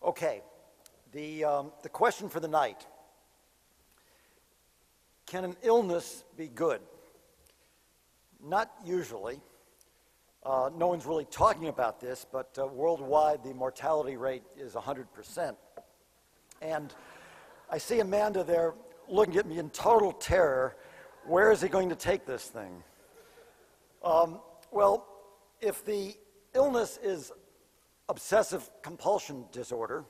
Okay, the question for the night: can an illness be good? Not usually. No one's really talking about this, but worldwide the mortality rate is 100%. And I see Amanda there looking at me in total terror. Where is he going to take this thing? Well, if the illness is obsessive compulsion disorder,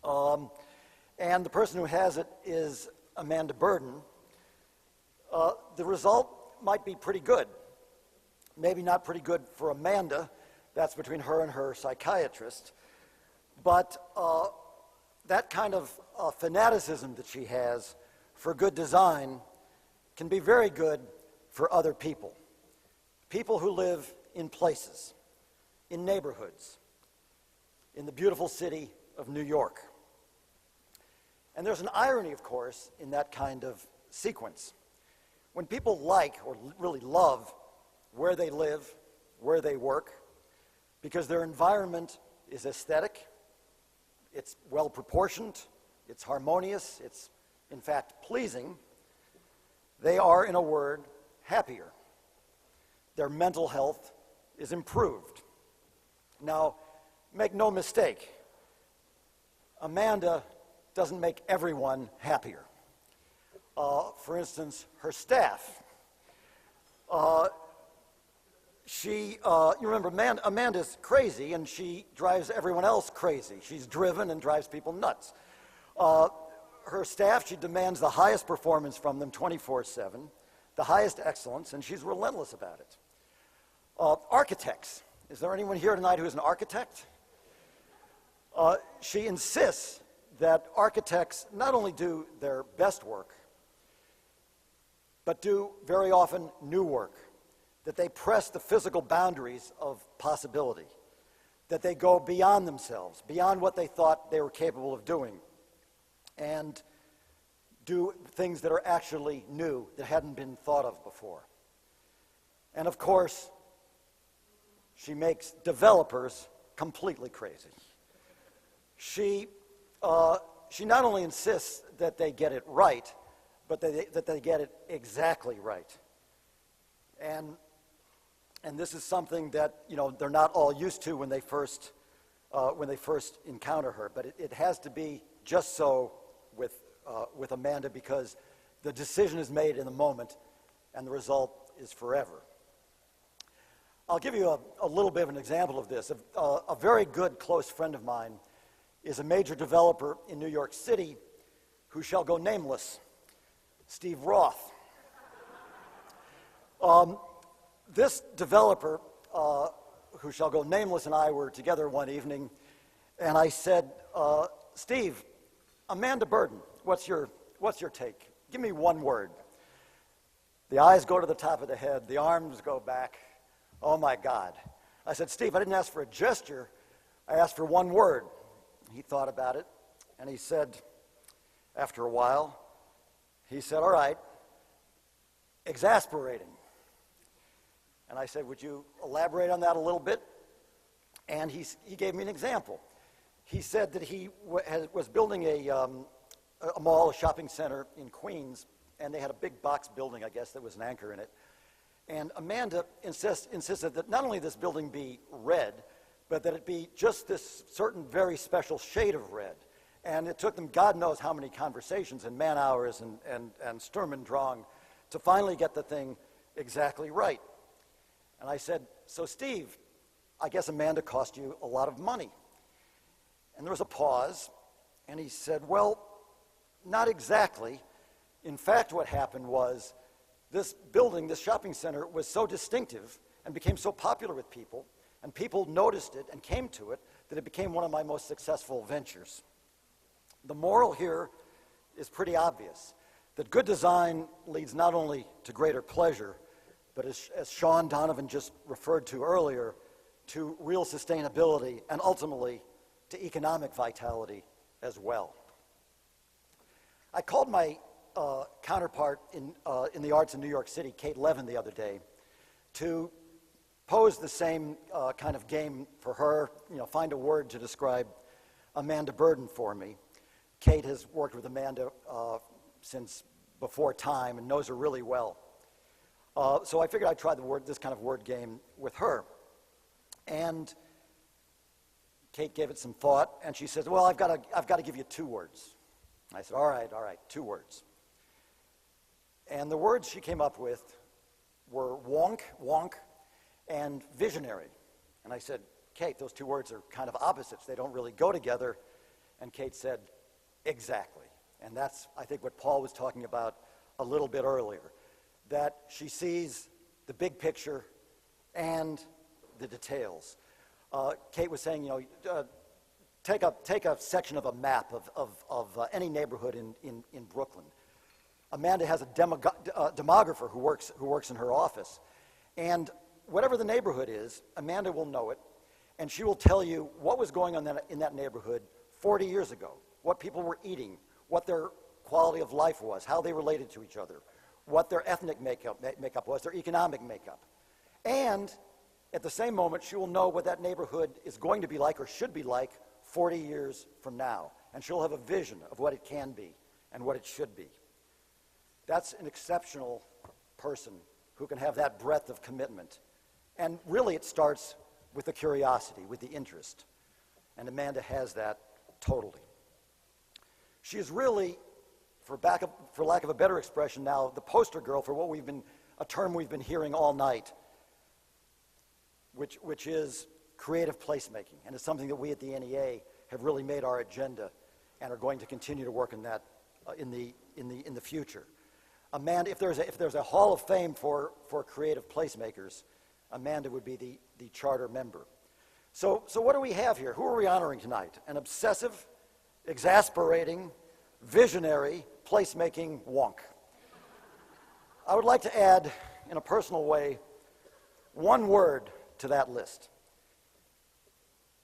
and the person who has it is Amanda Burden, the result might be pretty good. Maybe not pretty good for Amanda, that's between her and her psychiatrist, but that kind of fanaticism that she has for good design can be very good for other people. People who live in places, in neighborhoods, in the beautiful city of New York. And there's an irony, of course, in that kind of sequence. When people like or really love where they live, where they work, because their environment is aesthetic, it's well proportioned, it's harmonious, it's in fact pleasing, they are, in a word, happier. Their mental health is improved. Now, make no mistake, Amanda doesn't make everyone happier. For instance, her staff. You remember, Amanda's crazy, and she drives everyone else crazy. She's driven and drives people nuts. Her staff, she demands the highest performance from them 24/7, the highest excellence, and she's relentless about it. Architects. Is there anyone here tonight who is an architect? She insists that architects not only do their best work, but do very often new work, that they press the physical boundaries of possibility, that they go beyond themselves, beyond what they thought they were capable of doing, and do things that are actually new, that hadn't been thought of before. And of course, she makes developers completely crazy. She not only insists that they get it right, but that they get it exactly right. And this is something that they're not all used to when they first encounter her. But it has to be just so with Amanda, because the decision is made in the moment, and the result is forever. I'll give you a little bit of an example of this. A very good close friend of mine is a major developer in New York City who shall go nameless, Steve Roth. This developer, who shall go nameless, and I were together one evening, and I said, Steve, Amanda Burden, what's your take? Give me one word. The eyes go to the top of the head, the arms go back. Oh my God. I said, Steve, I didn't ask for a gesture, I asked for one word. He thought about it, and he said, after a while, he said, all right, exasperating. And I said, would you elaborate on that a little bit? And he gave me an example. He said that he was building a mall, a shopping center in Queens, and they had a big box building, I guess, that was an anchor in it. And Amanda insisted that not only this building be red, but that it be just this certain very special shade of red. And it took them God knows how many conversations and man hours and Sturm und Drang to finally get the thing exactly right. And I said, so Steve, I guess Amanda cost you a lot of money. And there was a pause, and he said, well, not exactly. In fact, what happened was this building, this shopping center, was so distinctive and became so popular with people, and people noticed it and came to it, that it became one of my most successful ventures. The moral here is pretty obvious, that good design leads not only to greater pleasure, but as Sean Donovan just referred to earlier, to real sustainability and ultimately to economic vitality as well. I called my counterpart in the arts in New York City, Kate Levin, the other day, to pose the same kind of game for her, find a word to describe Amanda Burden for me. Kate has worked with Amanda since before time and knows her really well. So I figured I'd try this kind of word game with her. And Kate gave it some thought, and she says, well, I've got to give you 2 words. I said, all right, 2 words. And the words she came up with were wonk, and visionary. And I said, Kate, those 2 words are kind of opposites. They don't really go together. And Kate said, exactly. And that's, I think, what Paul was talking about a little bit earlier, that she sees the big picture and the details. Kate was saying, take a section of a map of any neighborhood in Brooklyn. Amanda has a demographer who works in her office. And whatever the neighborhood is, Amanda will know it, and she will tell you what was going on in that neighborhood 40 years ago, what people were eating, what their quality of life was, how they related to each other, what their ethnic makeup was, their economic makeup. And at the same moment, she will know what that neighborhood is going to be like or should be like 40 years from now. And she'll have a vision of what it can be and what it should be. That's an exceptional person who can have that breadth of commitment. And really it starts with the curiosity, with the interest. And Amanda has that totally. She is really, for lack of a better expression now, the poster girl for a term we've been hearing all night, which is creative placemaking. And it's something that we at the NEA have really made our agenda and are going to continue to work in that in the future. Amanda, if there's a hall of fame for creative placemakers, Amanda would be the charter member. So what do we have here? Who are we honoring tonight? An obsessive, exasperating, visionary, placemaking wonk. I would like to add, in a personal way, 1 word to that list.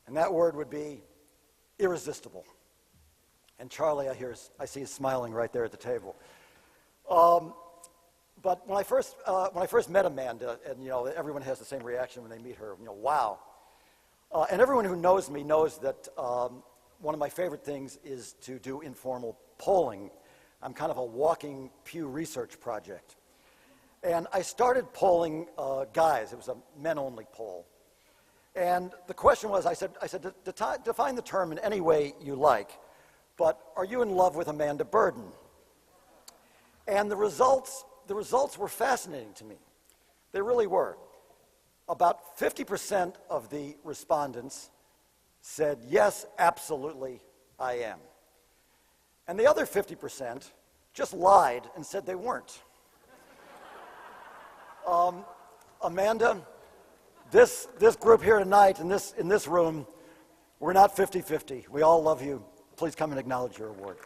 And that word would be irresistible. And Charlie, I see is smiling right there at the table. But when I first met Amanda, and everyone has the same reaction when they meet her, wow. And everyone who knows me knows that one of my favorite things is to do informal polling. I'm kind of a walking Pew Research project. And I started polling guys. It was a men-only poll. And the question was, I said, define the term in any way you like, but are you in love with Amanda Burden? And the results were fascinating to me. They really were. About 50% of the respondents said, yes, absolutely, I am. And the other 50% just lied and said they weren't. Amanda, this group here tonight in this room, we're not 50-50. We all love you. Please come and acknowledge your award.